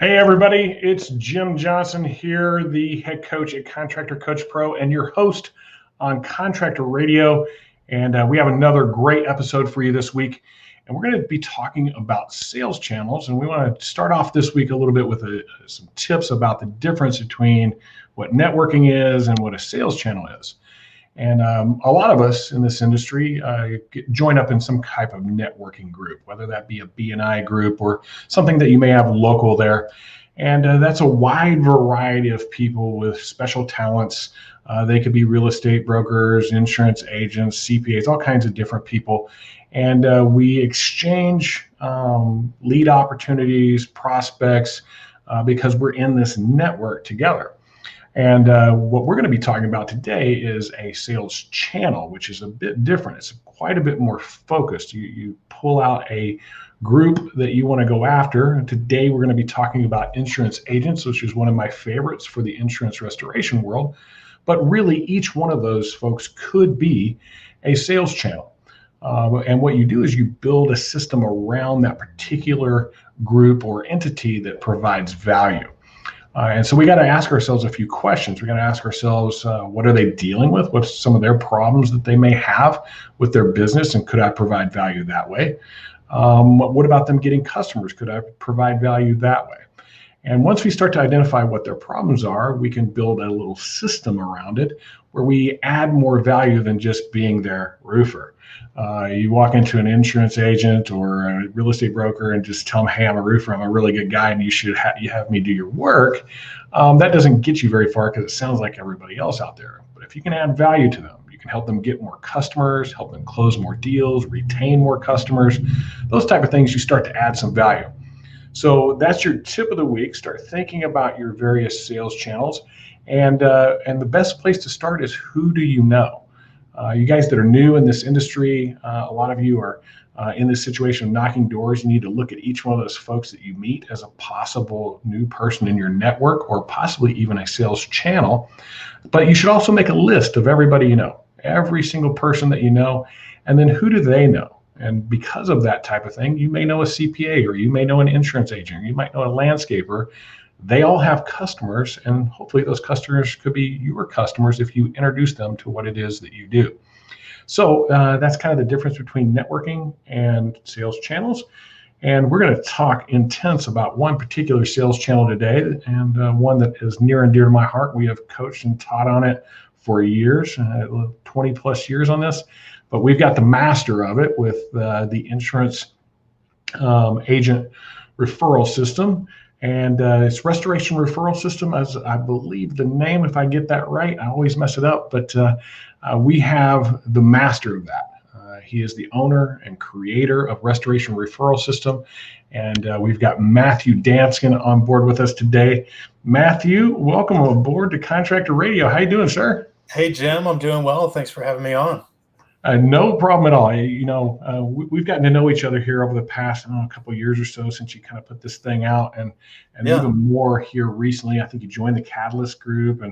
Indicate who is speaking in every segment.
Speaker 1: Hey everybody, it's Jim Johnson here, the head coach at Contractor Coach Pro and your host on Contractor Radio. And we have another great episode for you this week. And we're going to be talking about sales channels. And we want to start off this week a little bit with some tips about the difference between what networking is and what a sales channel is. And a lot of us in this industry join up in some type of networking group, whether that be a B&I group or something that you may have local there. And that's a wide variety of people with special talents. They could be real estate brokers, insurance agents, CPAs, all kinds of different people. And we exchange lead opportunities, prospects, because we're in this network together. And what we're going to be talking about today is a sales channel, which is a bit different. It's quite a bit more focused. You pull out a group that you want to go after. And today we're going to be talking about insurance agents, which is one of my favorites for the insurance restoration world. But really, each one of those folks could be a sales channel. And what you do is you build a system around that particular group or entity that provides value. And so we got to ask ourselves a few questions. We got to ask ourselves, what are they dealing with? What's some of their problems that they may have with their business? And could I provide value that way? What about them getting customers? Could I provide value that way? And once we start to identify what their problems are, we can build a little system around it where we add more value than just being their roofer. You walk into an insurance agent or a real estate broker and just tell them, hey, I'm a roofer, I'm a really good guy, and you should have me do your work. That doesn't get you very far because it sounds like everybody else out there. But if you can add value to them, you can help them get more customers, help them close more deals, retain more customers, those type of things, you start to add some value. So that's your tip of the week. Start thinking about your various sales channels. And the best place to start is, who do you know? You guys that are new in this industry, a lot of you are in this situation of knocking doors. You need to look at each one of those folks that you meet as a possible new person in your network, or possibly even a sales channel. But you should also make a list of everybody you know, every single person that you know, and then who do they know? And because of that type of thing, you may know a CPA, or you may know an insurance agent, or you might know a landscaper. They all have customers, and hopefully those customers could be your customers if you introduce them to what it is that you do. So that's kind of the difference between networking and sales channels. And we're going to talk intense about one particular sales channel today, and one that is near and dear to my heart. We have coached and taught on it for years, 20 plus years on this, but we've got the master of it with the insurance agent referral system. And it's Restoration Referral System, as I believe the name, if I get that right. I always mess it up, but we have the master of that. He is the owner and creator of Restoration Referral System. And we've got Matthew Danskin on board with us today. Matthew, welcome aboard to Contractor Radio. How you doing, sir?
Speaker 2: Hey, Jim, I'm doing well. Thanks for having me on.
Speaker 1: No problem at all. You know, we've gotten to know each other here over the past couple of years or so since you kind of put this thing out, and even more here recently. I think you joined the Catalyst group,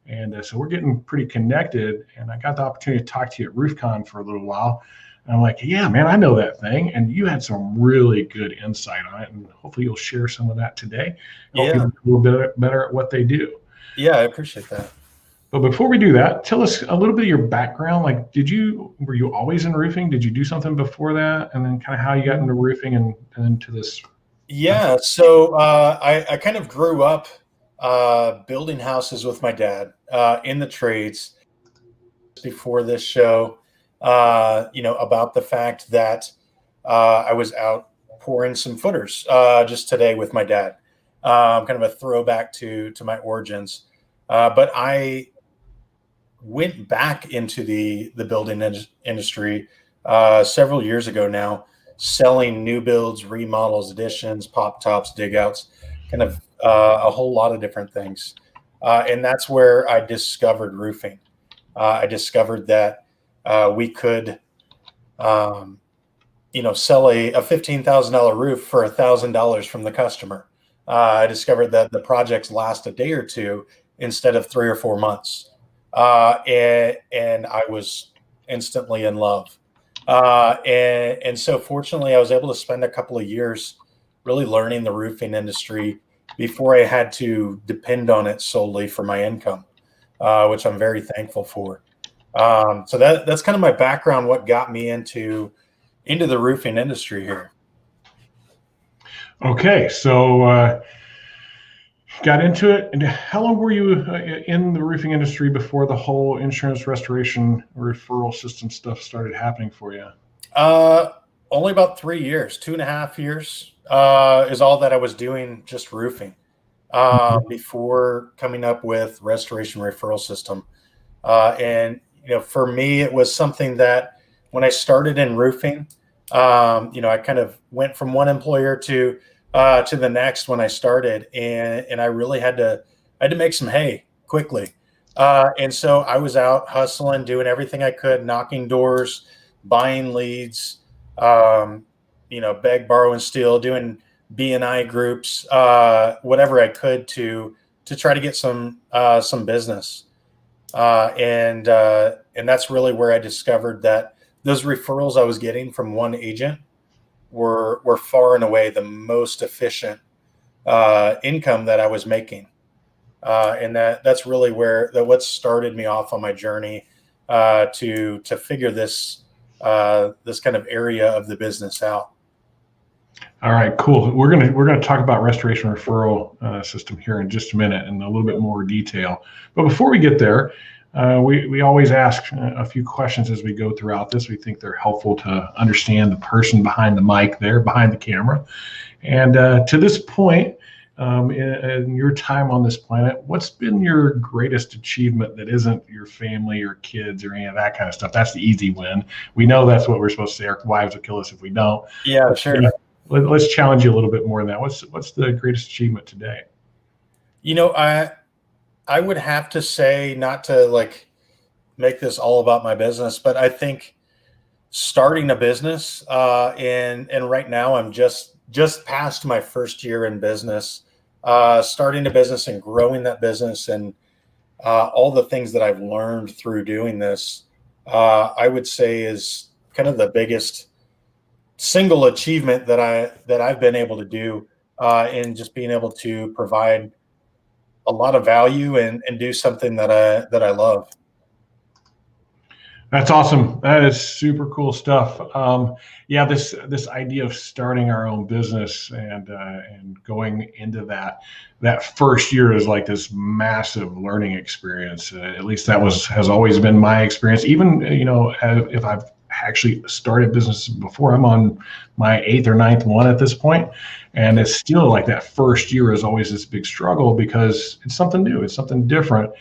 Speaker 1: and so we're getting pretty connected. And I got the opportunity to talk to you at RoofCon for a little while. And I'm like, yeah, man, I know that thing. And you had some really good insight on it, and hopefully you'll share some of that today. Help people do a little bit better at what they do.
Speaker 2: Yeah, I appreciate that.
Speaker 1: But before we do that, tell us a little bit of your background. Like, were you always in roofing? Did you do something before that? And then kind of how you got into roofing and into this?
Speaker 2: Yeah, so I kind of grew up building houses with my dad in the trades. Before this show, about the fact that I was out pouring some footers just today with my dad. Kind of a throwback to my origins. But I went back into the building industry several years ago now, selling new builds, remodels, additions, pop tops, dig outs, kind of a whole lot of different things. And that's where I discovered roofing. I discovered that we could, sell a $15,000 roof for $1,000 from the customer. I discovered that the projects last a day or two instead of 3 or 4 months. And I was instantly in love. And so fortunately I was able to spend a couple of years really learning the roofing industry, before I had to depend on it solely for my income, which I'm very thankful for. So that's kind of my background, what got me into the roofing industry here.
Speaker 1: Okay, so got into it. And how long were you in the roofing industry before the whole insurance restoration referral system stuff started happening for you?
Speaker 2: Only about 3 years, 2.5 years is all that I was doing, just roofing, before coming up with restoration referral system. And for me, it was something that when I started in roofing, I kind of went from one employer to the next when I started, and I really had to make some hay quickly. And so I was out hustling, doing everything I could, knocking doors, buying leads, beg, borrow, and steal, doing B&I groups, whatever I could to try to get some business. And that's really where I discovered that those referrals I was getting from one agent were far and away the most efficient income that I was making. And that's really what started me off on my journey to figure this kind of area of the business out.
Speaker 1: All right, cool. We're gonna talk about restoration referral system here in just a minute in a little bit more detail. But before we get there, we always ask a few questions as we go throughout this. We think they're helpful to understand the person behind the mic there, behind the camera. And to this point, in your time on this planet, what's been your greatest achievement that isn't your family or kids or any of that kind of stuff? That's the easy win. We know that's what we're supposed to say. Our wives will kill us if we don't.
Speaker 2: Yeah, but, sure.
Speaker 1: Let's challenge you a little bit more than that. What's the greatest achievement today?
Speaker 2: I would have to say, not to make this all about my business, but I think starting a business, and right now I'm just past my first year in business, starting a business and growing that business, and all the things that I've learned through doing this, I would say is kind of the biggest single achievement that I've been able to do, in just being able to provide a lot of value and do something that I love.
Speaker 1: That's awesome. That is super cool stuff. Yeah, this idea of starting our own business and going into that first year is like this massive learning experience. At least that has always been my experience. Even if I've actually started business before, I'm on my 8th or 9th one at this point, and it's still like that first year is always this big struggle because it's something new, it's something different.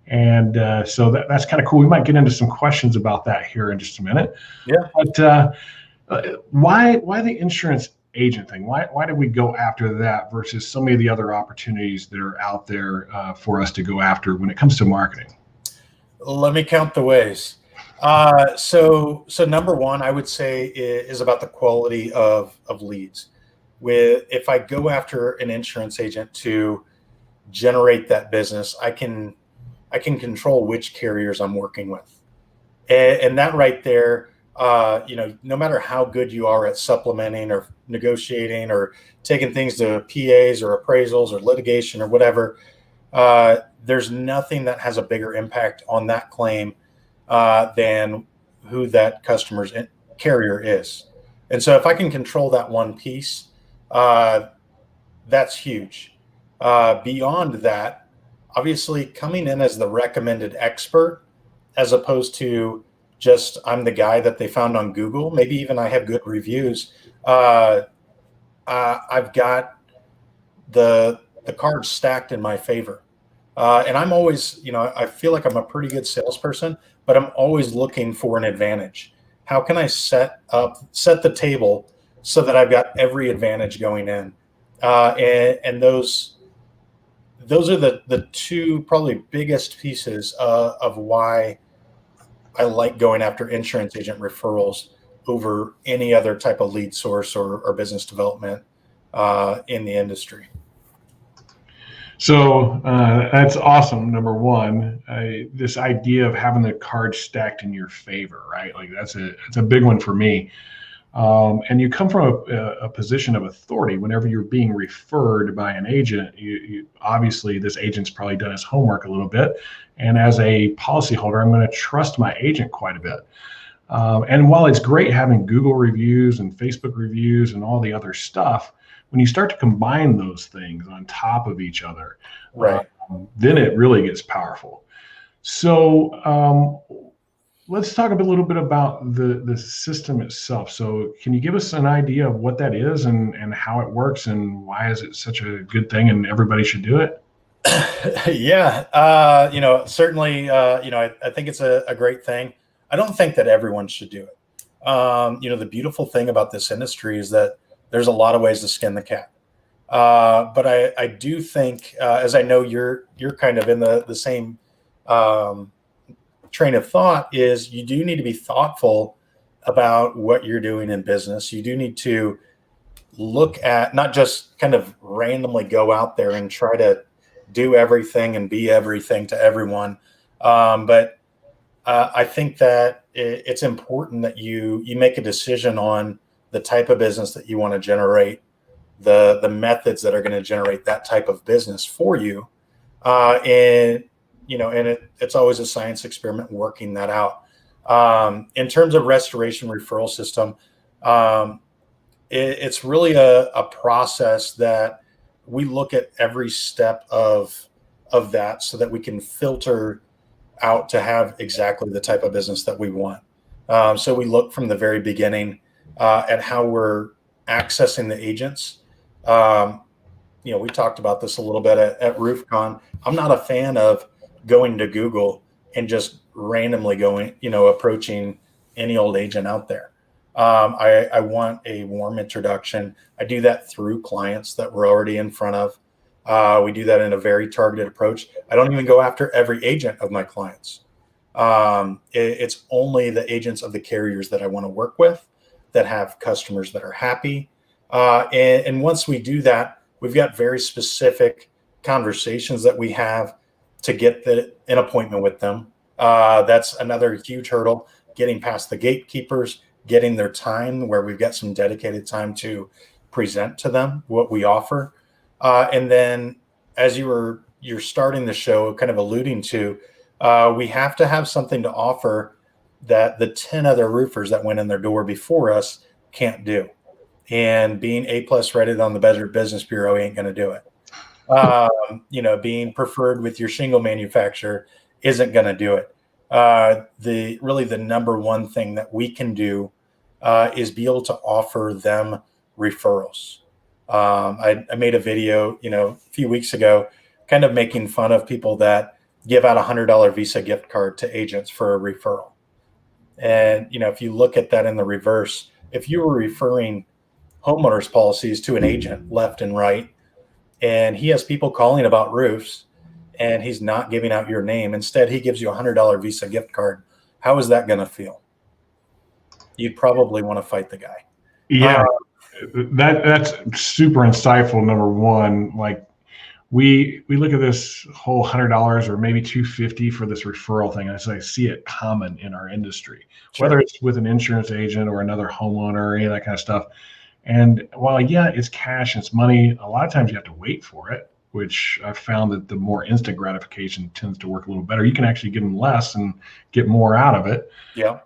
Speaker 1: And so that's kind of cool. We might get into some questions about that here in just a minute.
Speaker 2: Yeah.
Speaker 1: But why the insurance agent thing? Why did we go after that versus so many of the other opportunities that are out there for us to go after when it comes to marketing?
Speaker 2: Let me count the ways. So number one, I would say is about the quality of leads. If I go after an insurance agent to generate that business, I can control which carriers I'm working with. And that right there, no matter how good you are at supplementing or negotiating or taking things to PAs or appraisals or litigation or whatever, there's nothing that has a bigger impact on that claim than who that customer's carrier is. And so if I can control that one piece, that's huge. Beyond that, obviously coming in as the recommended expert, as opposed to just I'm the guy that they found on Google, maybe even I have good reviews. I've got the cards stacked in my favor. And I'm always, I feel like I'm a pretty good salesperson, but I'm always looking for an advantage. How can I set the table so that I've got every advantage going in? And those are the two probably biggest pieces of why I like going after insurance agent referrals over any other type of lead source or business development in the industry.
Speaker 1: So that's awesome. Number one, this idea of having the cards stacked in your favor, right? Like that's a big one for me. And you come from a position of authority. Whenever you're being referred by an agent, you obviously this agent's probably done his homework a little bit. And as a policyholder, I'm going to trust my agent quite a bit. And while it's great having Google reviews and Facebook reviews and all the other stuff, when you start to combine those things on top of each other,
Speaker 2: Right.
Speaker 1: Then it really gets powerful. So let's talk a little bit about the system itself. So can you give us an idea of what that is and how it works and why is it such a good thing and everybody should do it?
Speaker 2: Yeah. Certainly, I think it's a great thing. I don't think that everyone should do it. The beautiful thing about this industry is that there's a lot of ways to skin the cat. But I do think, as I know you're kind of in the same train of thought, is you do need to be thoughtful about what you're doing in business. You do need to look at, not just kind of randomly go out there and try to do everything and be everything to everyone. But I think that it's important that you make a decision on the type of business that you want to generate, the methods that are going to generate that type of business for you. And it's always a science experiment working that out. In terms of restoration referral system, it's really a process that we look at every step of that so that we can filter out to have exactly the type of business that we want. So we look from the very beginning at how we're accessing the agents. We talked about this a little bit at RoofCon. I'm not a fan of going to Google and just randomly approaching any old agent out there. I want a warm introduction. I do that through clients that we're already in front of. We do that in a very targeted approach. I don't even go after every agent of my clients. It's only the agents of the carriers that I want to work with that have customers that are happy. And once we do that, we've got very specific conversations that we have to get an appointment with them. That's another huge hurdle, getting past the gatekeepers, getting their time where we've got some dedicated time to present to them what we offer. And then as you're starting the show, kind of alluding to, we have to have something to offer that the 10 other roofers that went in their door before us can't do. And being A+ rated on the Better Business Bureau ain't going to do it. Being preferred with your shingle manufacturer isn't going to do it. The number one thing that we can do is be able to offer them referrals. I made a video, a few weeks ago, kind of making fun of people that give out $100 Visa gift card to agents for a referral. And, if you look at that in the reverse, if you were referring homeowners policies to an agent left and right, and he has people calling about roofs and he's not giving out your name, instead he gives you a $100 Visa gift card, how is that going to feel? You'd probably want to fight the guy.
Speaker 1: Yeah, that's super insightful. Number one, like we look at this whole $100 or maybe $250 for this referral thing. And I see it common in our industry,
Speaker 2: Sure.
Speaker 1: Whether it's with an insurance agent or another homeowner or any of that kind of stuff. And while, yeah, it's cash, it's money, a lot of times you have to wait for it, which I've found that the more instant gratification tends to work a little better. You can actually give them less and get more out of it.
Speaker 2: Yeah.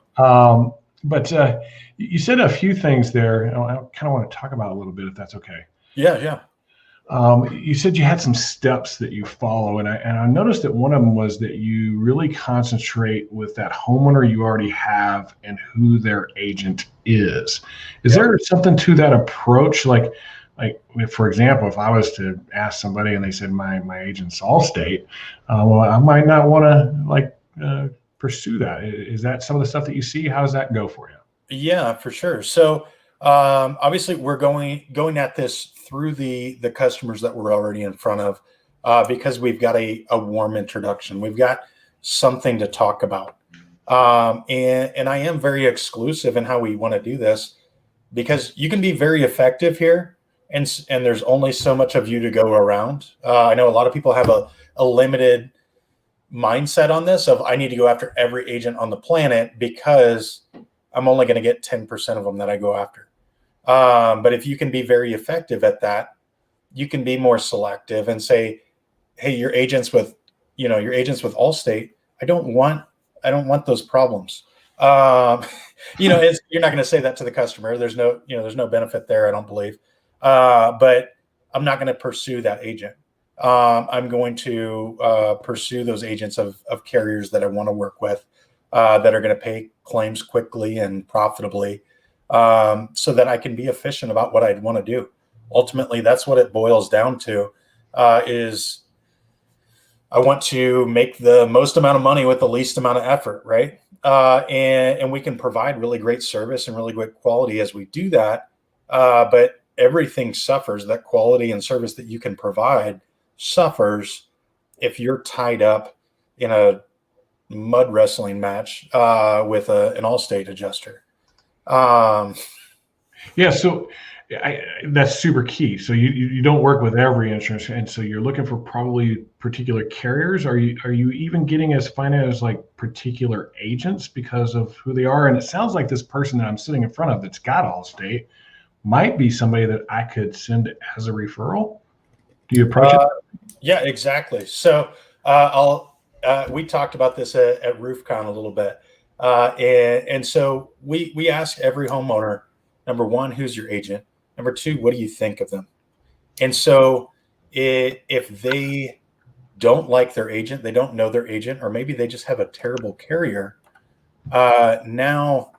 Speaker 1: But you said a few things there. I kind of want to talk about a little bit, if that's okay.
Speaker 2: Yeah.
Speaker 1: You said you had some steps that you follow, and I noticed that one of them was that you really concentrate with that homeowner you already have and who their agent is. Is there something to that approach? Like, for example, if I was to ask somebody and they said my agent's Allstate, well, I might not want to pursue that. Is that some of the stuff that you see? How does that go for you?
Speaker 2: Yeah, for sure. So obviously we're going at this through the customers that we're already in front of, because we've got a warm introduction. We've got something to talk about. And I am very exclusive in how we want to do this, because you can be very effective here, and there's only so much of you to go around. I know a lot of people have a limited mindset on this of, I need to go after every agent on the planet because I'm only going to get 10% of them that I go after. But if you can be very effective at that, you can be more selective and say, hey, your agents with Allstate, I don't want those problems. You're not going to say that to the customer. There's no benefit there, I don't believe. But I'm not going to pursue that agent. I'm going to pursue those agents of carriers that I want to work with, that are going to pay claims quickly and profitably, so that I can be efficient about what I'd want to do. Ultimately, that's what it boils down to, is I want to make the most amount of money with the least amount of effort, right? And we can provide really great service and really great quality as we do that. But everything suffers. That quality and service that you can provide suffers if you're tied up in a mud wrestling match with an Allstate adjuster.
Speaker 1: Yeah, so that's super key. So you don't work with every insurance, and so you're looking for probably particular carriers. Are you even getting as fine as like particular agents because of who they are? And it sounds like this person that I'm sitting in front of that's got Allstate might be somebody that I could send as a referral. Do you approach it?
Speaker 2: Yeah, exactly. So we talked about this at RoofCon a little bit, and so we ask every homeowner, number one, who's your agent? Number two, what do you think of them? And so if they don't like their agent, they don't know their agent, or maybe they just have a terrible carrier, now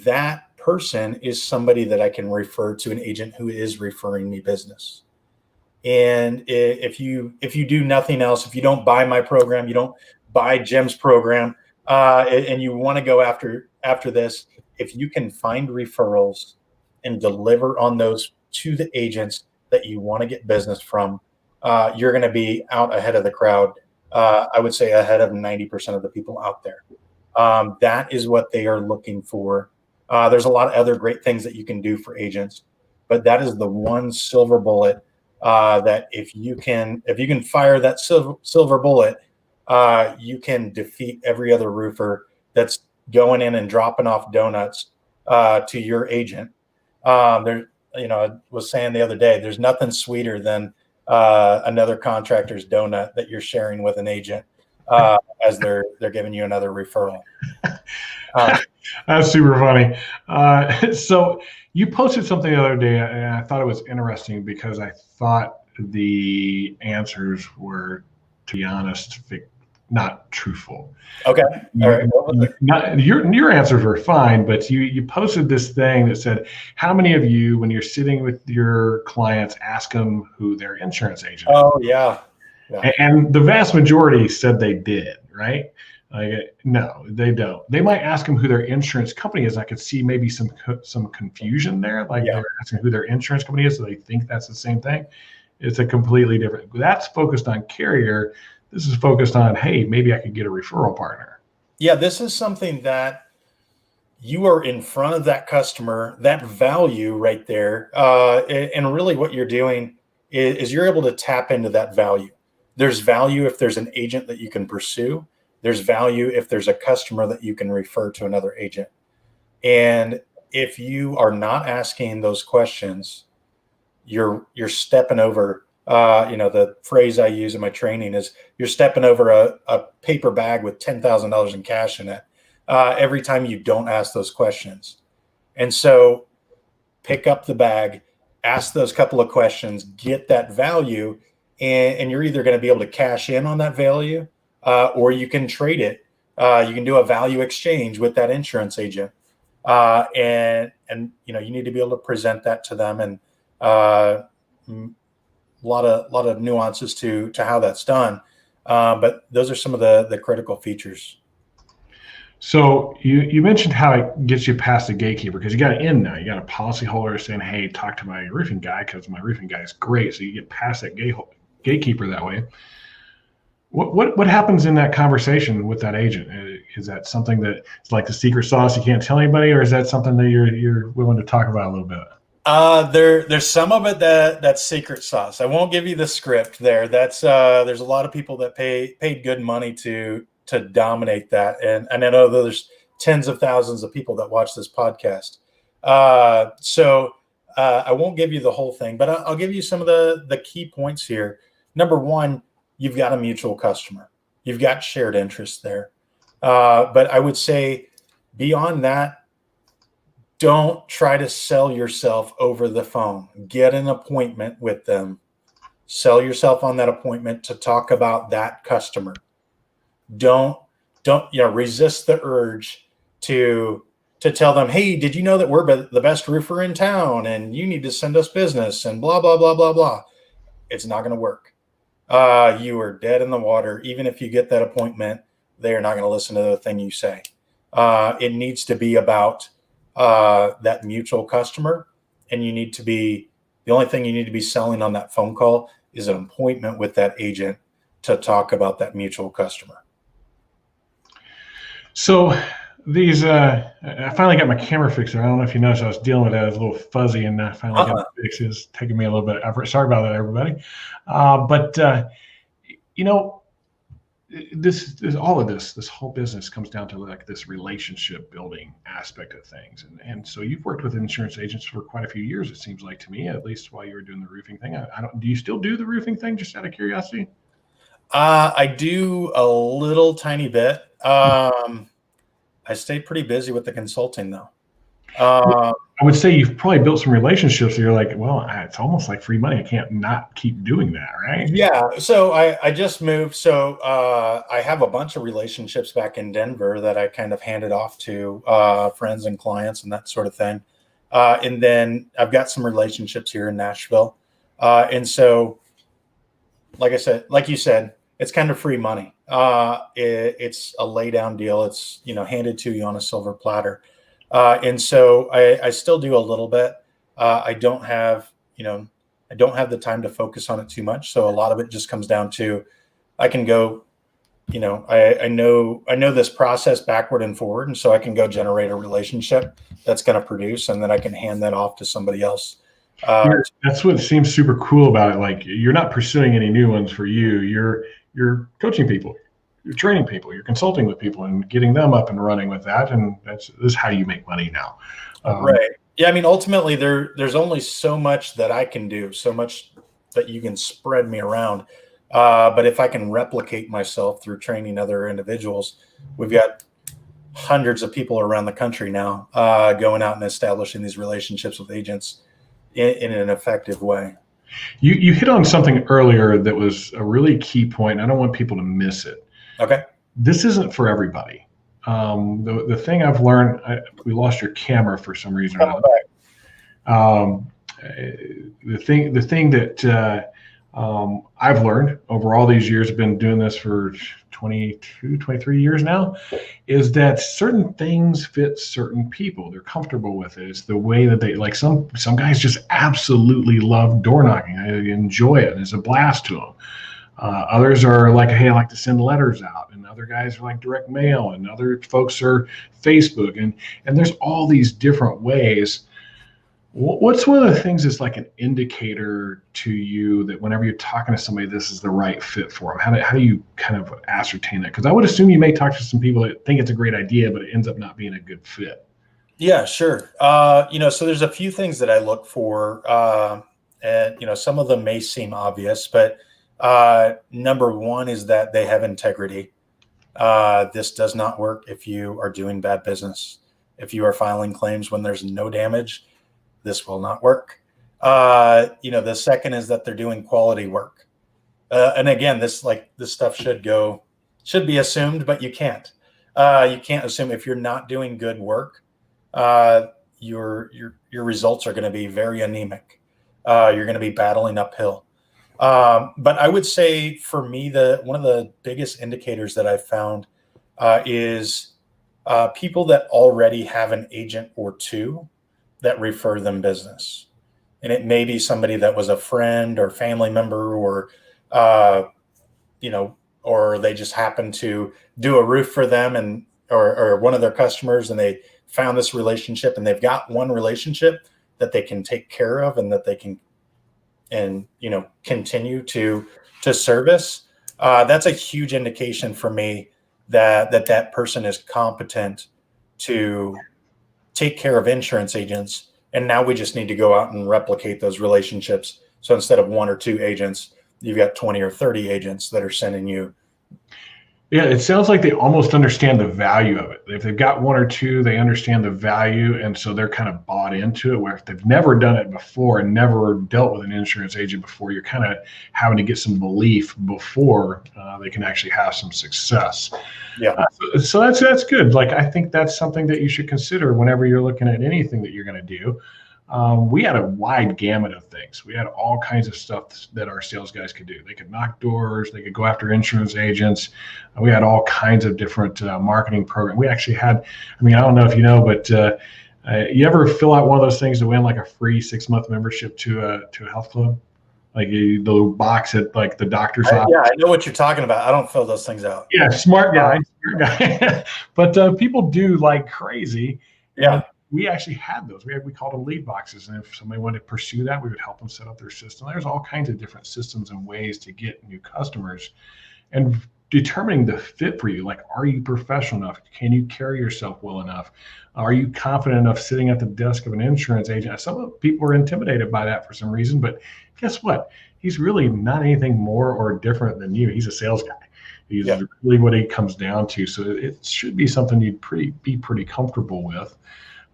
Speaker 2: that person is somebody that I can refer to an agent who is referring me business. And if you do nothing else, if you don't buy my program, you don't buy Jim's program, and you want to go after this, if you can find referrals and deliver on those to the agents that you want to get business from, you're going to be out ahead of the crowd. I would say ahead of 90% of the people out there. That is what they are looking for. There's a lot of other great things that you can do for agents, but that is the one silver bullet, that if you can fire that silver bullet, you can defeat every other roofer that's going in and dropping off donuts to your agent. I was saying the other day, there's nothing sweeter than another contractor's donut that you're sharing with an agent as they're giving you another referral.
Speaker 1: That's super funny. So you posted something the other day, and I thought it was interesting because I thought the answers were, to be honest, not truthful.
Speaker 2: Okay. All right.
Speaker 1: Your answers were fine, but you posted this thing that said, how many of you, when you're sitting with your clients, ask them who their insurance agent is?
Speaker 2: Oh, yeah.
Speaker 1: And the vast majority said they did, right? No, they don't. They might ask them who their insurance company is. I could see maybe some confusion there. They're asking who their insurance company is, so they think that's the same thing. It's a completely different. That's focused on carrier. This is focused on, hey, maybe I could get a referral partner.
Speaker 2: Yeah, this is something that you are in front of that customer, that value right there. And really what you're doing is you're able to tap into that value. There's value if there's an agent that you can pursue. There's value if there's a customer that you can refer to another agent. And if you are not asking those questions, you're stepping over. The phrase I use in my training is you're stepping over a paper bag with $10,000 in cash in it every time you don't ask those questions. And so pick up the bag, ask those couple of questions, get that value, and you're either going to be able to cash in on that value, or you can trade it. You can do a value exchange with that insurance agent. And you need to be able to present that to them, and a lot of nuances to how that's done. But those are some of the critical features.
Speaker 1: So you mentioned how it gets you past the gatekeeper, because you got an in now. You got a policyholder saying, hey, talk to my roofing guy because my roofing guy is great. So you get past that gatekeeper that way. What happens in that conversation with that agent? Is that something that it's like the secret sauce you can't tell anybody, or is that something that you're willing to talk about a little bit?
Speaker 2: There's some of it that's secret sauce. I won't give you the script there. That's there's a lot of people that paid good money to dominate that, and I know there's tens of thousands of people that watch this podcast. So I won't give you the whole thing, but I'll give you some of the key points here. Number one, you've got a mutual customer. You've got shared interests there. But I would say beyond that, don't try to sell yourself over the phone. Get an appointment with them. Sell yourself on that appointment to talk about that customer. Don't resist the urge to tell them, hey, did you know that we're the best roofer in town and you need to send us business and blah, blah, blah, blah, blah. It's not going to work. You are dead in the water. Even if you get that appointment, they are not going to listen to the thing you say. It needs to be about that mutual customer, and the only thing you need to be selling on that phone call is an appointment with that agent to talk about that mutual customer.
Speaker 1: So these, I finally got my camera fixed. I don't know if you noticed, I was dealing with that. It was a little fuzzy, and I finally got it fixed. It's taking me a little bit of effort. Sorry about that, everybody. This whole business comes down to like this relationship building aspect of things. And so you've worked with insurance agents for quite a few years, it seems like to me, at least while you were doing the roofing thing. Do you still do the roofing thing, just out of curiosity?
Speaker 2: I do a little tiny bit. I stay pretty busy with the consulting though.
Speaker 1: I would say you've probably built some relationships that you're like, well, it's almost like free money. I can't not keep doing that, right?
Speaker 2: Yeah. So I just moved. So I have a bunch of relationships back in Denver that I kind of handed off to friends and clients and that sort of thing. And then I've got some relationships here in Nashville. And so, like you said, it's kind of free money. It's a lay down deal. It's, handed to you on a silver platter. And so I still do a little bit. I don't have the time to focus on it too much. So a lot of it just comes down to, I can go, I know this process backward and forward. And so I can go generate a relationship that's going to produce, and then I can hand that off to somebody else.
Speaker 1: That's what seems super cool about it. Like, you're not pursuing any new ones for you. You're coaching people, you're training people, you're consulting with people and getting them up and running with that. And this is how you make money now.
Speaker 2: Right. Yeah. I mean, ultimately there's only so much that I can do, so much that you can spread me around. But if I can replicate myself through training other individuals, we've got hundreds of people around the country now, going out and establishing these relationships with agents in an effective way.
Speaker 1: You hit on something earlier that was a really key point. I don't want people to miss it.
Speaker 2: Okay.
Speaker 1: This isn't for everybody. The thing I've learned, we lost your camera for some reason. The thing that I've learned over all these years, I've been doing this for 22, 23 years now, is that certain things fit certain people. They're comfortable with it. It's the way that they like. Some guys just absolutely love door knocking. They enjoy it, and it's a blast to them. Others are like, hey, I like to send letters out, and other guys are like direct mail, and other folks are Facebook, and there's all these different ways. What's one of the things that's like an indicator to you that whenever you're talking to somebody, this is the right fit for them? How do you kind of ascertain that? Because I would assume you may talk to some people that think it's a great idea, but it ends up not being a good fit.
Speaker 2: Yeah, sure. So there's a few things that I look for, and some of them may seem obvious, but number one is that they have integrity. This does not work if you are doing bad business. If you are filing claims when there's no damage, this will not work. The second is that they're doing quality work. And again, this stuff should be assumed, but you can't. You can't assume if you're not doing good work, your results are going to be very anemic. You're going to be battling uphill. But I would say for me, one of the biggest indicators that I've found is people that already have an agent or two that refer them business. And it may be somebody that was a friend or family member, or they just happened to do a roof for them or one of their customers, and they found this relationship, and they've got one relationship that they can take care of and that they can continue to service. That's a huge indication for me that person is competent to take care of insurance agents. And now we just need to go out and replicate those relationships. So instead of 1 or 2 agents, you've got 20 or 30 agents that are sending you.
Speaker 1: Yeah, it sounds like they almost understand the value of it. If they've got 1 or 2, they understand the value, and so they're kind of bought into it. Where if they've never done it before and never dealt with an insurance agent before, you're kind of having to get some belief before they can actually have some success.
Speaker 2: Yeah.
Speaker 1: So that's good. Like, I think that's something that you should consider whenever you're looking at anything that you're going to do. We had a wide gamut of things. We had all kinds of stuff that our sales guys could do. They could knock doors. They could go after insurance agents. We had all kinds of different marketing programs. We actually had, I don't know if you know, but you ever fill out one of those things to win like a free 6-month membership to a health club? Like the box at like the doctor's office.
Speaker 2: Yeah, I know what you're talking about. I don't fill those things out.
Speaker 1: Yeah, smart guy. But people do like crazy.
Speaker 2: Yeah.
Speaker 1: We actually had those. We called them lead boxes. And if somebody wanted to pursue that, we would help them set up their system. There's all kinds of different systems and ways to get new customers. And determining the fit for you, like, are you professional enough? Can you carry yourself well enough? Are you confident enough sitting at the desk of an insurance agent? Some people are intimidated by that for some reason, but guess what? He's really not anything more or different than you. He's a sales guy. He's really what he comes down to. So it should be something you'd be pretty comfortable with.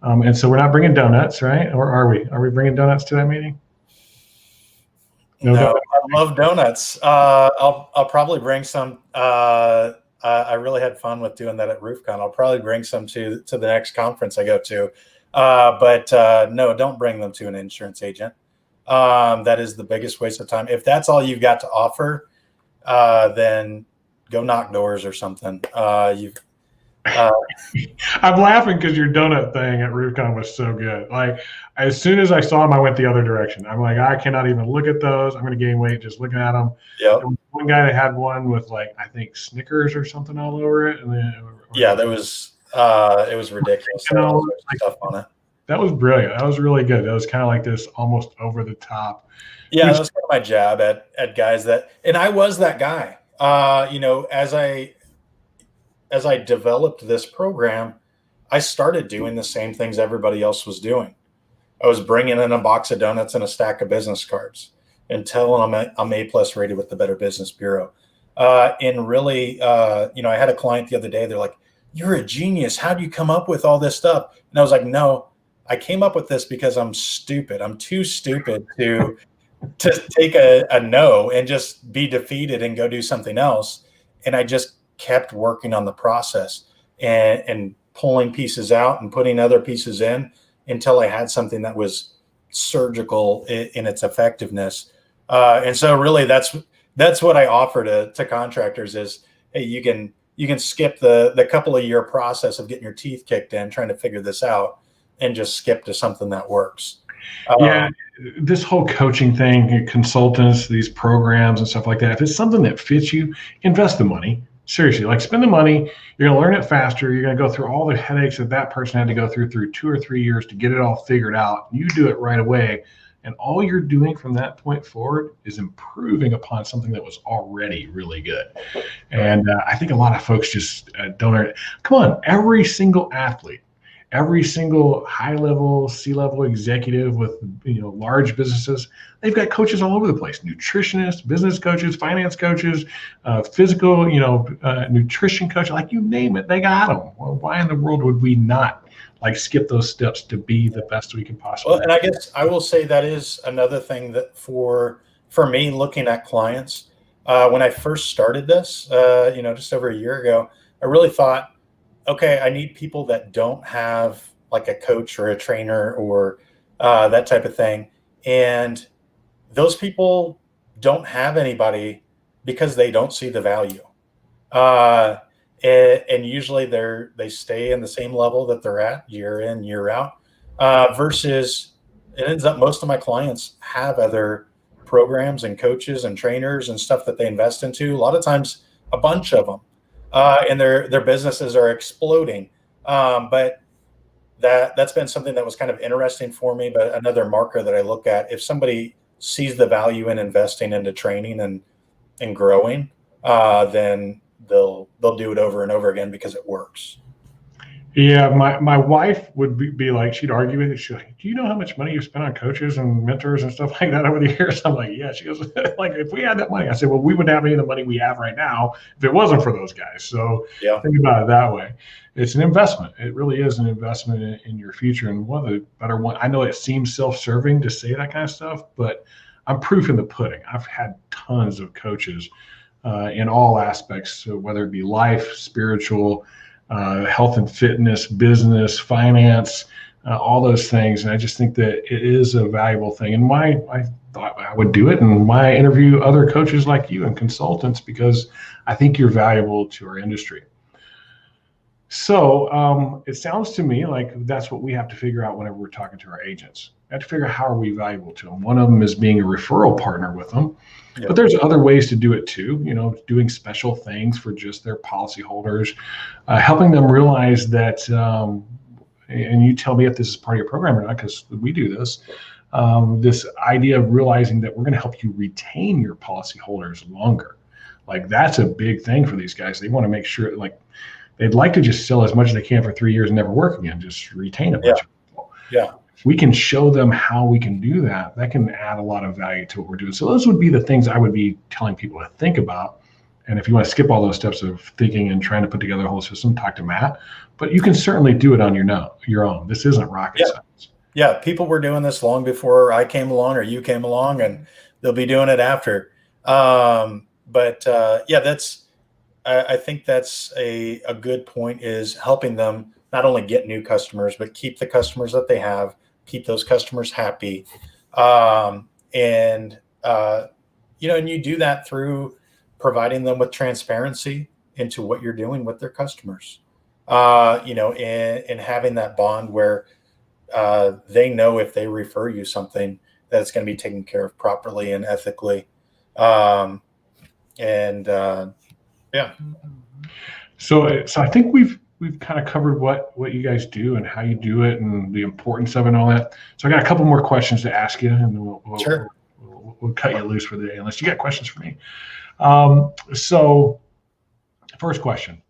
Speaker 1: And so we're not bringing donuts, right? Or are we? Are we bringing donuts to that meeting?
Speaker 2: No, I love donuts. I'll probably bring some. I really had fun with doing that at RoofCon. I'll probably bring some to the next conference I go to. But no, don't bring them to an insurance agent. That is the biggest waste of time. If that's all you've got to offer, then go knock doors or something.
Speaker 1: I'm laughing because your donut thing at RoofCon was so good. Like, as soon as I saw them, I went the other direction. I'm like, I cannot even look at those. I'm going to gain weight just looking at them.
Speaker 2: Yep.
Speaker 1: One guy that had one with, like, I think Snickers or something all over it. And then,
Speaker 2: there was it was ridiculous. Stuff on it.
Speaker 1: That was brilliant. That was really good. That was kind of like this almost over the top.
Speaker 2: Yeah, that was kind of my jab at guys and I was that guy. As I developed this program, I started doing the same things everybody else was doing. I was bringing in a box of donuts and a stack of business cards and telling them I'm A+ rated with the Better Business Bureau. And really, I had a client the other day. They're like, "You're a genius. How do you come up with all this stuff?" And I was like, "No, I came up with this because I'm stupid. I'm too stupid to take a no and just be defeated and go do something else." And I just kept working on the process and pulling pieces out and putting other pieces in until I had something that was surgical in its effectiveness. And so really that's what I offer to contractors is, hey, you can skip the couple of year process of getting your teeth kicked in, trying to figure this out, and just skip to something that works.
Speaker 1: This whole coaching thing, consultants, these programs and stuff like that, if it's something that fits you, invest the money. Seriously, like, spend the money. You're going to learn it faster. You're going to go through all the headaches that person had to go through 2 or 3 years to get it all figured out. You do it right away. And all you're doing from that point forward is improving upon something that was already really good. And I think a lot of folks just don't. Come on, every single athlete, every single high-level, C-level executive with large businesses, they've got coaches all over the place: nutritionists, business coaches, finance coaches, physical, nutrition coach, like, you name it, they got them. Well, why in the world would we not skip those steps to be the best we can possibly?
Speaker 2: Well, and I guess I will say that is another thing that for me, looking at clients, when I first started this, just over a year ago, I really thought, okay, I need people that don't have like a coach or a trainer or that type of thing. And those people don't have anybody because they don't see the value. And usually they stay in the same level that they're at year in, year out, versus it ends up most of my clients have other programs and coaches and trainers and stuff that they invest into. A lot of times, a bunch of them. And their businesses are exploding. But that's been something that was kind of interesting for me. But another marker that I look at, if somebody sees the value in investing into training and growing, then they'll do it over and over again because it works.
Speaker 1: Yeah, my wife would be like, she'd argue with it. She's like, do you know how much money you spent on coaches and mentors and stuff like that over the years? I'm like, yeah. She goes, like, if we had that money, I said, well, we wouldn't have any of the money we have right now if it wasn't for those guys. So
Speaker 2: Yeah.
Speaker 1: think about it that way. It's an investment. It really is an investment in your future. And one of the better one, I know it seems self-serving to say that kind of stuff, but I'm proof in the pudding. I've had tons of coaches in all aspects, so whether it be life, spiritual, health and fitness, business, finance, all those things. And I just think that it is a valuable thing. And why I thought I would do it, and why I interview other coaches like you and consultants, because I think you're valuable to our industry. So it sounds to me like that's what we have to figure out whenever we're talking to our agents. We have to figure out how are we valuable to them. One of them is being a referral partner with them. Yep. But there's other ways to do it too, doing special things for just their policyholders, helping them realize that, and you tell me if this is part of your program or not, because we do this, this idea of realizing that we're going to help you retain your policyholders longer. Like that's a big thing for these guys. They want to make sure, like, they'd like to just sell as much as they can for 3 years and never work again, just retain a bunch of people.
Speaker 2: Yeah.
Speaker 1: If we can show them how we can do that, that can add a lot of value to what we're doing. So those would be the things I would be telling people to think about. And if you want to skip all those steps of thinking and trying to put together a whole system, talk to Matt. But you can certainly do it on your own. This isn't rocket science.
Speaker 2: Yeah, people were doing this long before I came along or you came along, and they'll be doing it after. I think that's a good point, is helping them not only get new customers, but keep the customers that they have, keep those customers happy. And you do that through providing them with transparency into what you're doing with their customers, and having that bond where they know if they refer you something that it's going to be taken care of properly and ethically. Yeah.
Speaker 1: So I think we've kind of covered what you guys do and how you do it and the importance of it and all that. So I got a couple more questions to ask you, and then we'll cut you loose for the day, unless you got questions for me. So first question,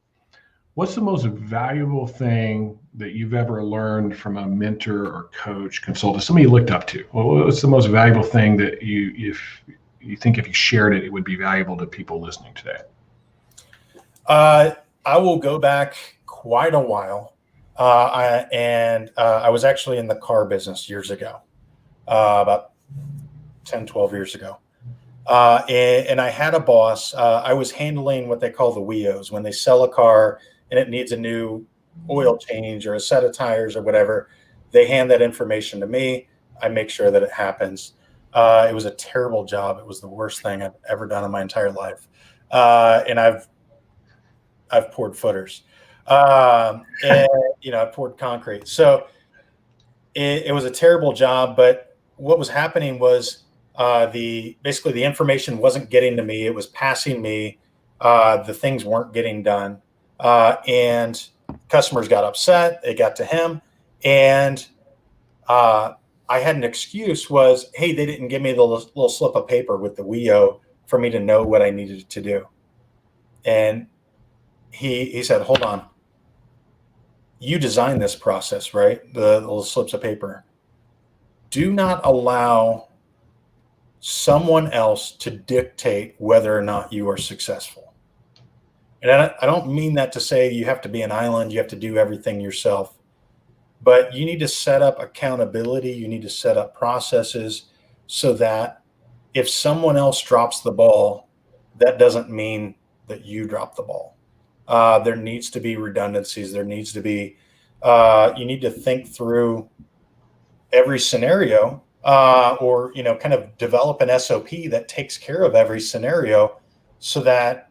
Speaker 1: what's the most valuable thing that you've ever learned from a mentor or coach, consultant, somebody you looked up to? What's the most valuable thing that if you think if you shared it, it would be valuable to people listening today?
Speaker 2: I will go back quite a while. I was actually in the car business years ago, about 10, 12 years ago. And I had a boss. I was handling what they call the WEOs. When they sell a car and it needs a new oil change or a set of tires or whatever, they hand that information to me. I make sure that it happens. It was a terrible job. It was the worst thing I've ever done in my entire life. And I've poured footers, and I poured concrete. So it was a terrible job. But what was happening was basically the information wasn't getting to me. It was passing me. The things weren't getting done, and customers got upset. It got to him, and I had an excuse was, hey, they didn't give me the little slip of paper with the WEO for me to know what I needed to do. And he said, hold on, you designed this process, right? The little slips of paper. Do not allow someone else to dictate whether or not you are successful. And I don't mean that to say you have to be an island, you have to do everything yourself, but you need to set up accountability. You need to set up processes so that if someone else drops the ball, that doesn't mean that you drop the ball. There needs to be redundancies. There needs to be, you need to think through every scenario, or, kind of develop an SOP that takes care of every scenario so that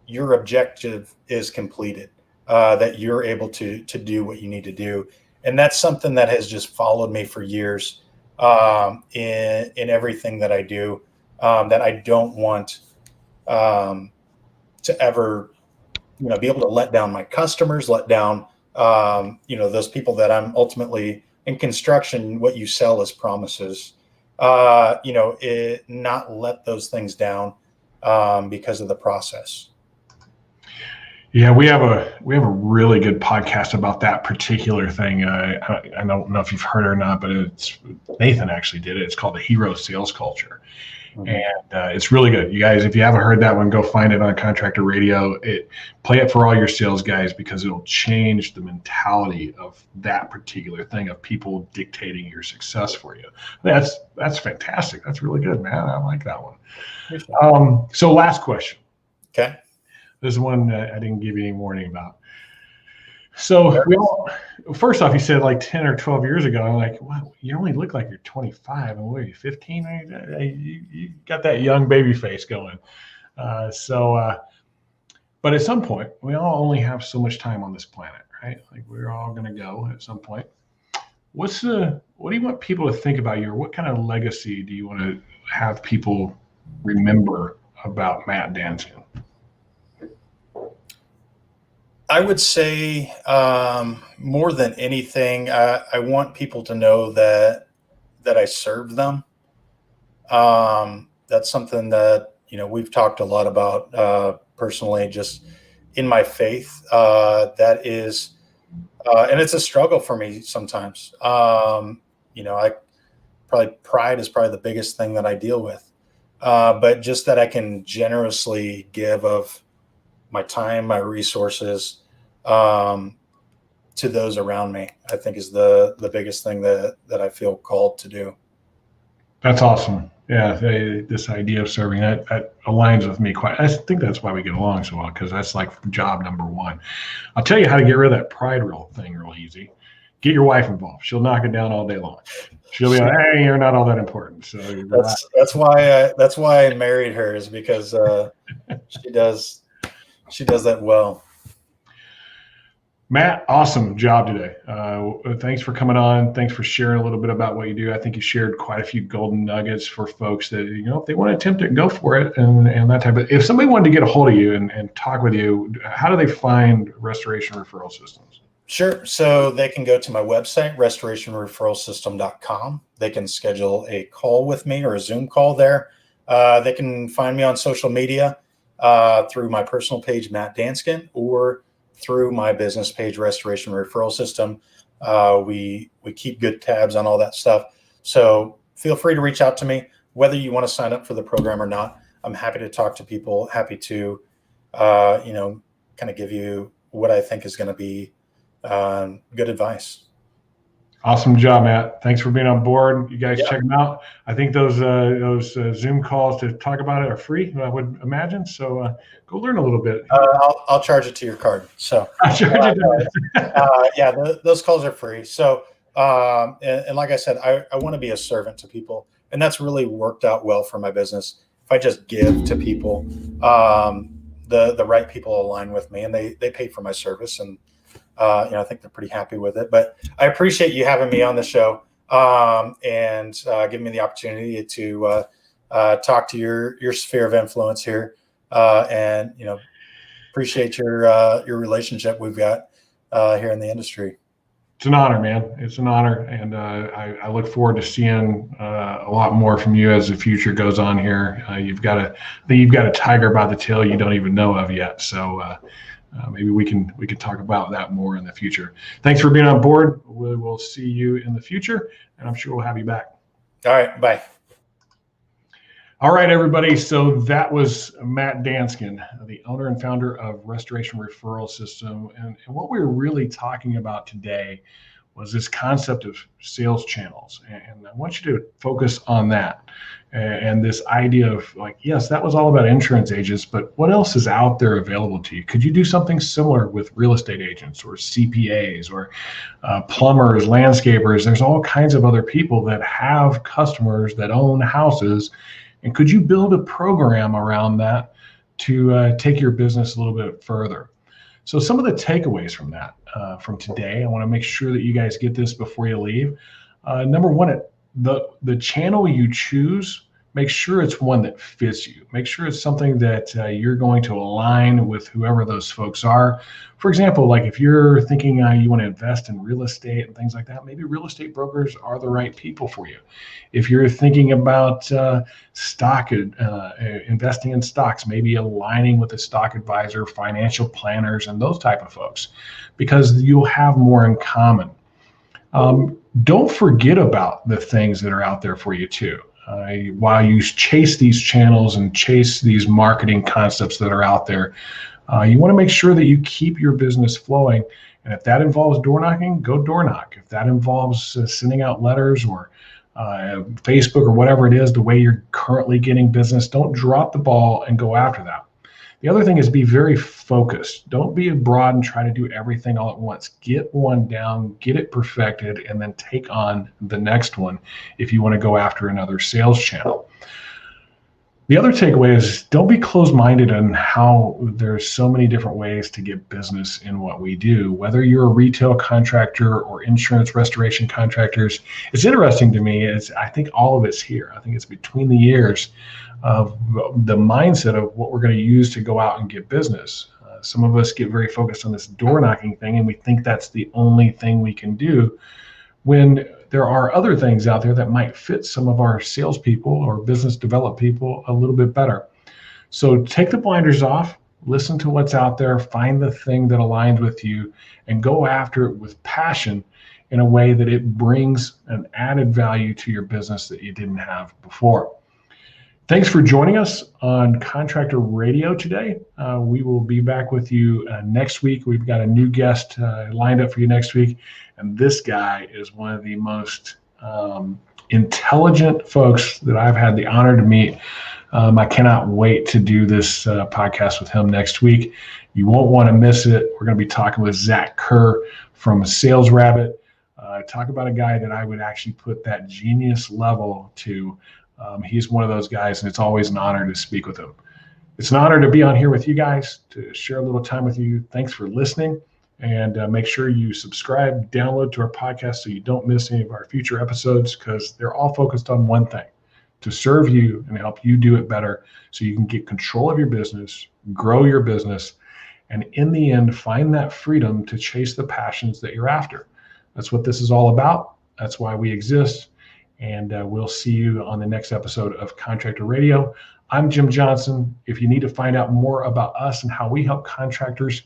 Speaker 2: your objective is completed, that you're able to do what you need to do. And that's something that has just followed me for years, in everything that I do, that I don't want, to ever, be able to let down my customers, let down, those people that I'm ultimately in construction. What you sell is promises, not let those things down, because of the process.
Speaker 1: Yeah, we have a really good podcast about that particular thing. I don't know if you've heard it or not, but it's Nathan actually did it. It's called the Hero Sales Culture,
Speaker 2: Mm-hmm.
Speaker 1: and it's really good. You guys, if you haven't heard that one, go find it on Contractor Radio. Play it for all your sales guys because it'll change the mentality of that particular thing of people dictating your success for you. That's fantastic. That's really good, man. I like that one. So last question.
Speaker 2: Okay.
Speaker 1: This is one that I didn't give you any warning about. So first off, you said like 10 or 12 years ago, I'm like, wow, you only look like you're 25. And what are you, 15? You got that young baby face going. But at some point, we all only have so much time on this planet, right? Like we're all going to go at some point. What do you want people to think about you? Or what kind of legacy do you want to have people remember about Matt Danskin?
Speaker 2: I would say more than anything, I want people to know that I served them. That's something that, we've talked a lot about personally, just in my faith. That is, and it's a struggle for me sometimes. Pride is probably the biggest thing that I deal with. But just that I can generously give of my time, my resources, to those around me, I think is the biggest thing that I feel called to do.
Speaker 1: That's awesome. Yeah, this idea of serving, that aligns with me quite. I think that's why we get along so well, because that's like job number one. I'll tell you how to get rid of that pride thing real easy. Get your wife involved. She'll knock it down all day long. She'll be like, "Hey, you're not all that important." So
Speaker 2: that's why I married her, is because she does that well.
Speaker 1: Matt, awesome job today. Thanks for coming on. Thanks for sharing a little bit about what you do. I think you shared quite a few golden nuggets for folks that, if they want to attempt it, go for it, and that type of. If somebody wanted to get a hold of you and talk with you, how do they find Restoration Referral Systems?
Speaker 2: Sure. So they can go to my website, restorationreferralsystem.com. They can schedule a call with me or a Zoom call there. They can find me on social media through my personal page, Matt Danskin, or through my business page, Restoration Referral System. We keep good tabs on all that stuff. So feel free to reach out to me, whether you want to sign up for the program or not. I'm happy to talk to people, happy to, kind of give you what I think is going to be good advice.
Speaker 1: Awesome job, Matt. Thanks for being on board. You guys check them out. I think those Zoom calls to talk about it are free, I would imagine. So go learn a little bit.
Speaker 2: I'll charge it to your card. So those calls are free. So and like I said, I want to be a servant to people, and that's really worked out well for my business. If I just give to people, the right people align with me, and they pay for my service, and I think they're pretty happy with it. But I appreciate you having me on the show and giving me the opportunity to talk to your sphere of influence here, and appreciate your relationship we've got here in the industry.
Speaker 1: It's an honor, man. It's an honor, and I look forward to seeing a lot more from you as the future goes on here. You've got a tiger by the tail you don't even know of yet. So. Maybe we can talk about that more in the future. Thanks for being on board. We will see you in the future, and I'm sure we'll have you back.
Speaker 2: All right, bye.
Speaker 1: All right, everybody. So that was Matt Danskin, the owner and founder of Restoration Referral System. And what we were really talking about today was this concept of sales channels. And I want you to focus on that. And this idea of like, yes, that was all about insurance agents, but what else is out there available to you? Could you do something similar with real estate agents or CPAs or plumbers, landscapers? There's all kinds of other people that have customers that own houses. And could you build a program around that to take your business a little bit further? So some of the takeaways from that, from today, I want to make sure that you guys get this before you leave. Number one, the channel you choose make sure it's one that fits you. Make sure it's something that you're going to align with whoever those folks are. For example, like if you're thinking you want to invest in real estate and things like that, maybe real estate brokers are the right people for you. If you're thinking about investing in stocks, maybe aligning with a stock advisor, financial planners, and those type of folks, because you'll have more in common. Don't forget about the things that are out there for you too. While you chase these channels and chase these marketing concepts that are out there, you want to make sure that you keep your business flowing. And if that involves door knocking, go door knock. If that involves sending out letters or Facebook or whatever it is, the way you're currently getting business, don't drop the ball and go after that. The other thing is be very focused. Don't be abroad and try to do everything all at once. Get one down, get it perfected, and then take on the next one if you want to go after another sales channel. The other takeaway is don't be closed-minded on how there's so many different ways to get business in what we do. Whether you're a retail contractor or insurance restoration contractors, it's interesting to me is I think all of it's here. I think it's between the years of the mindset of what we're going to use to go out and get business. Some of us get very focused on this door knocking thing, and we think that's the only thing we can do, when there are other things out there that might fit some of our salespeople or business development people a little bit better. So take the blinders off, listen to what's out there, find the thing that aligns with you, and go after it with passion in a way that it brings an added value to your business that you didn't have before. Thanks for joining us on Contractor Radio today. We will be back with you next week. We've got a new guest lined up for you next week. And this guy is one of the most intelligent folks that I've had the honor to meet. I cannot wait to do this podcast with him next week. You won't want to miss it. We're going to be talking with Zach Kerr from Sales Rabbit. Talk about a guy that I would actually put that genius level to. He's one of those guys, and it's always an honor to speak with him. It's an honor to be on here with you guys, to share a little time with you. Thanks for listening, and make sure you subscribe, download to our podcast so you don't miss any of our future episodes, because they're all focused on one thing: to serve you and help you do it better so you can get control of your business, grow your business, and in the end, find that freedom to chase the passions that you're after. That's what this is all about. That's why we exist. And we'll see you on the next episode of Contractor Radio. I'm Jim Johnson. If you need to find out more about us and how we help contractors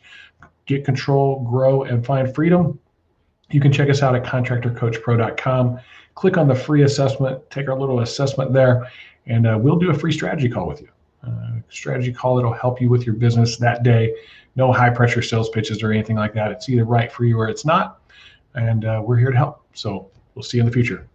Speaker 1: get control, grow, and find freedom, you can check us out at contractorcoachpro.com. Click on the free assessment, take our little assessment there, and we'll do a free strategy call with you. Strategy call that'll help you with your business that day. No high pressure sales pitches or anything like that. It's either right for you or it's not. And we're here to help. So we'll see you in the future.